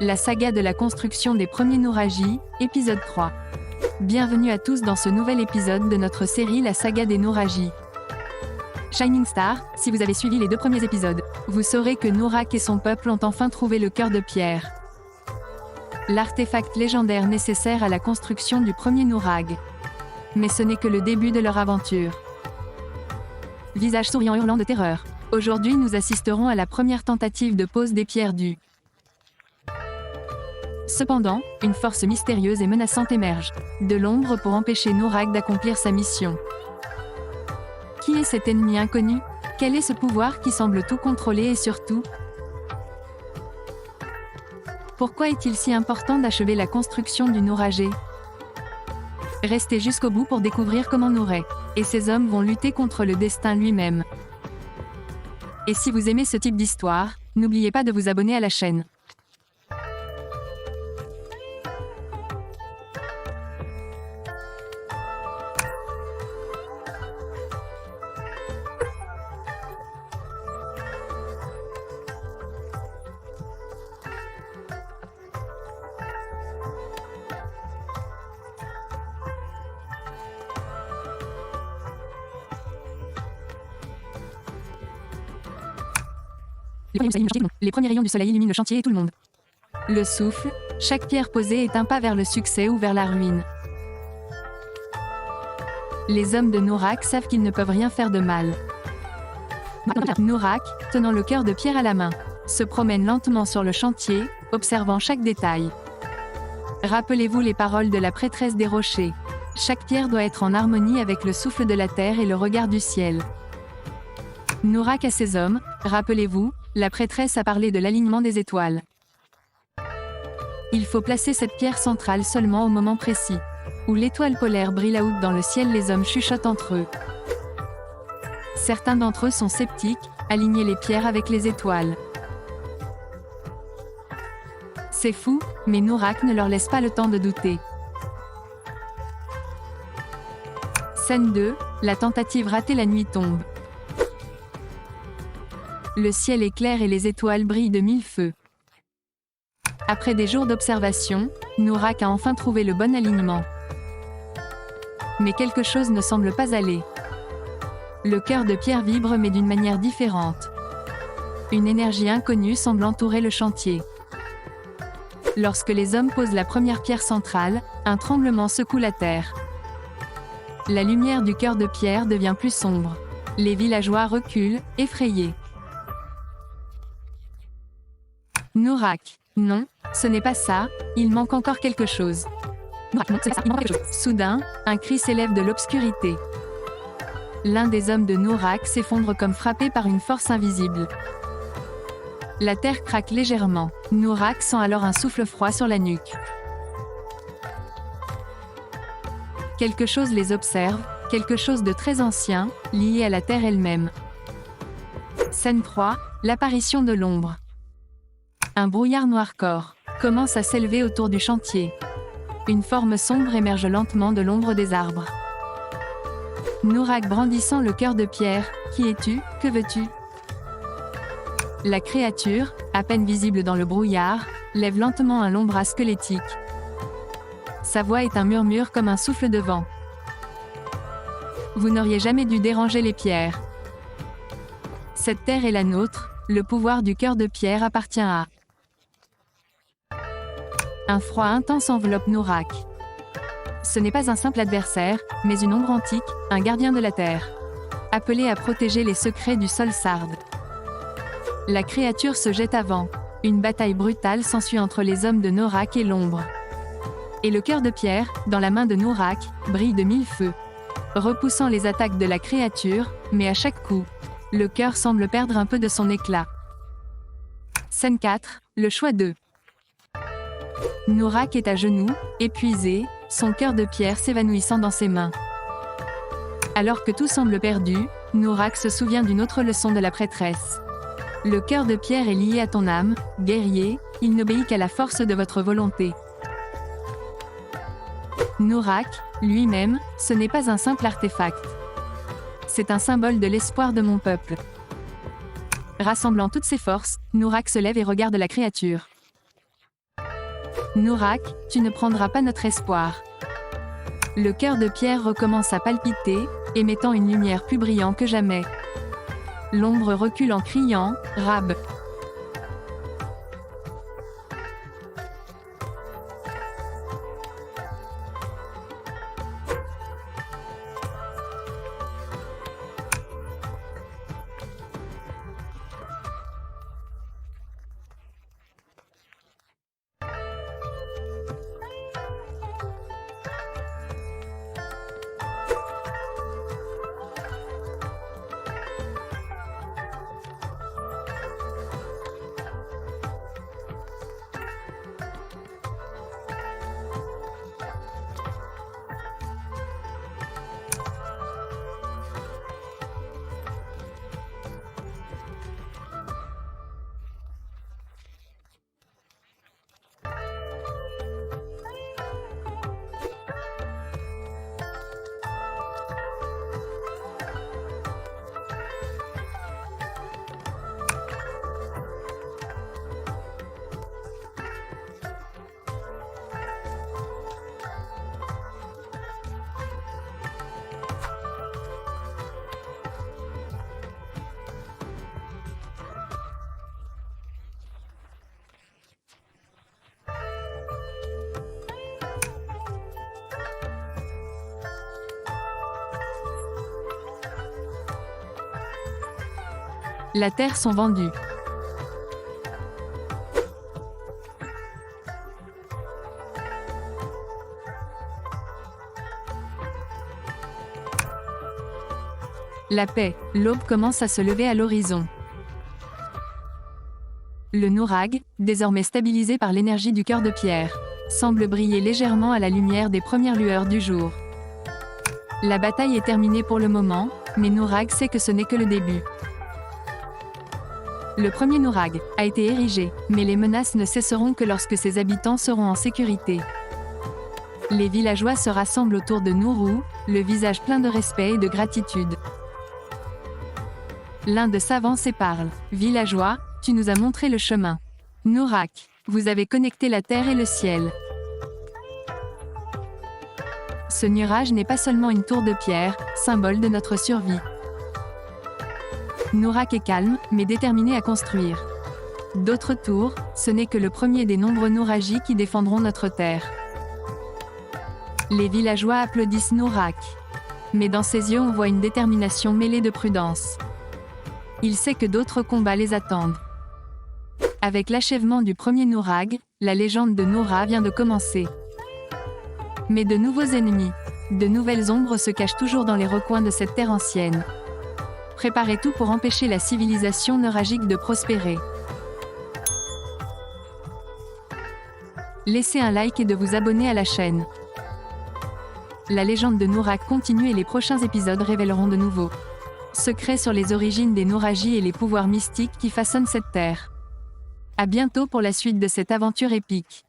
La saga de la construction des premiers Nuragi, épisode 3. Bienvenue à tous dans ce nouvel épisode de notre série La saga des Nuragi. Shining Star, si vous avez suivi les 2 premiers épisodes, vous saurez que Nurak et son peuple ont enfin trouvé le cœur de pierre. L'artefact légendaire nécessaire à la construction du premier Nurag. Mais ce n'est que le début de leur aventure. Visage souriant hurlant de terreur. Aujourd'hui nous assisterons à la première tentative de pose des pierres du. Cependant, une force mystérieuse et menaçante émerge de l'ombre pour empêcher Nurak d'accomplir sa mission. Qui est cet ennemi inconnu? Quel est ce pouvoir qui semble tout contrôler et surtout, pourquoi est-il si important d'achever la construction du Nuragé? Restez jusqu'au bout pour découvrir comment Nurak et ses hommes vont lutter contre le destin lui-même. Et si vous aimez ce type d'histoire, n'oubliez pas de vous abonner à la chaîne. Les premiers rayons du soleil illuminent le chantier et tout le monde. Le souffle, chaque pierre posée est un pas vers le succès ou vers la ruine. Les hommes de Nurak savent qu'ils ne peuvent rien faire de mal. Nurak, tenant le cœur de pierre à la main, se promène lentement sur le chantier, observant chaque détail. Rappelez-vous les paroles de la prêtresse des rochers. Chaque pierre doit être en harmonie avec le souffle de la terre et le regard du ciel. Nurak à ses hommes, rappelez-vous, la prêtresse a parlé de l'alignement des étoiles. Il faut placer cette pierre centrale seulement au moment précis où l'étoile polaire brille là-haut dans le ciel. Les hommes chuchotent entre eux. Certains d'entre eux sont sceptiques, aligner les pierres avec les étoiles. C'est fou, mais Nurak ne leur laisse pas le temps de douter. Scène 2, la tentative ratée. La nuit tombe. Le ciel est clair et les étoiles brillent de 1000 feux. Après des jours d'observation, Nurak a enfin trouvé le bon alignement. Mais quelque chose ne semble pas aller. Le cœur de pierre vibre mais d'une manière différente. Une énergie inconnue semble entourer le chantier. Lorsque les hommes posent la première pierre centrale, un tremblement secoue la terre. La lumière du cœur de pierre devient plus sombre. Les villageois reculent, effrayés. Nurak, non, ce n'est pas ça, il manque encore quelque chose. Nurak, non, c'est pas ça, il manque quelque chose. Soudain, un cri s'élève de l'obscurité. L'un des hommes de Nurak s'effondre comme frappé par une force invisible. La terre craque légèrement. Nurak sent alors un souffle froid sur la nuque. Quelque chose les observe, quelque chose de très ancien, lié à la terre elle-même. Scène 3, l'apparition de l'ombre. Un brouillard noircore commence à s'élever autour du chantier. Une forme sombre émerge lentement de l'ombre des arbres. Nurak brandissant le cœur de pierre. Qui es-tu? Que veux-tu? La créature, à peine visible dans le brouillard, lève lentement un long bras squelettique. Sa voix est un murmure comme un souffle de vent. Vous n'auriez jamais dû déranger les pierres. Cette terre est la nôtre, le pouvoir du cœur de pierre appartient à. Un froid intense enveloppe Nurak. Ce n'est pas un simple adversaire, mais une ombre antique, un gardien de la terre. Appelé à protéger les secrets du sol sarde. La créature se jette avant. Une bataille brutale s'ensuit entre les hommes de Nurak et l'ombre. Et le cœur de pierre, dans la main de Nurak, brille de 1000 feux. Repoussant les attaques de la créature, mais à chaque coup, le cœur semble perdre un peu de son éclat. Scène 4, le choix 2. Nurak est à genoux, épuisé, son cœur de pierre s'évanouissant dans ses mains. Alors que tout semble perdu, Nurak se souvient d'une autre leçon de la prêtresse. Le cœur de pierre est lié à ton âme, guerrier, il n'obéit qu'à la force de votre volonté. Nurak, lui-même, ce n'est pas un simple artefact. C'est un symbole de l'espoir de mon peuple. Rassemblant toutes ses forces, Nurak se lève et regarde la créature. Nourak, tu ne prendras pas notre espoir. Le cœur de pierre recommence à palpiter, émettant une lumière plus brillante que jamais. L'ombre recule en criant « Rab ». La terre sont vendues. La paix, l'aube commence à se lever à l'horizon. Le Nourag, désormais stabilisé par l'énergie du cœur de pierre, semble briller légèrement à la lumière des premières lueurs du jour. La bataille est terminée pour le moment, mais Nourag sait que ce n'est que le début. Le premier Nourag a été érigé, mais les menaces ne cesseront que lorsque ses habitants seront en sécurité. Les villageois se rassemblent autour de Nourou, le visage plein de respect et de gratitude. L'un d'eux s'avance et parle. « Villageois, tu nous as montré le chemin. Nourak, vous avez connecté la terre et le ciel. Ce nuage n'est pas seulement une tour de pierre, symbole de notre survie. Nourak est calme, mais déterminé à construire. D'autres tours, ce n'est que le premier des nombreux Nouragis qui défendront notre terre. » Les villageois applaudissent Nourak. Mais dans ses yeux on voit une détermination mêlée de prudence. Il sait que d'autres combats les attendent. Avec l'achèvement du premier Nourag, la légende de Noura vient de commencer. Mais de nouveaux ennemis, de nouvelles ombres se cachent toujours dans les recoins de cette terre ancienne. Préparez tout pour empêcher la civilisation nouragique de prospérer. Laissez un like et de vous abonner à la chaîne. La légende de Nourak continue et les prochains épisodes révéleront de nouveaux secrets sur les origines des Nouragis et les pouvoirs mystiques qui façonnent cette terre. À bientôt pour la suite de cette aventure épique.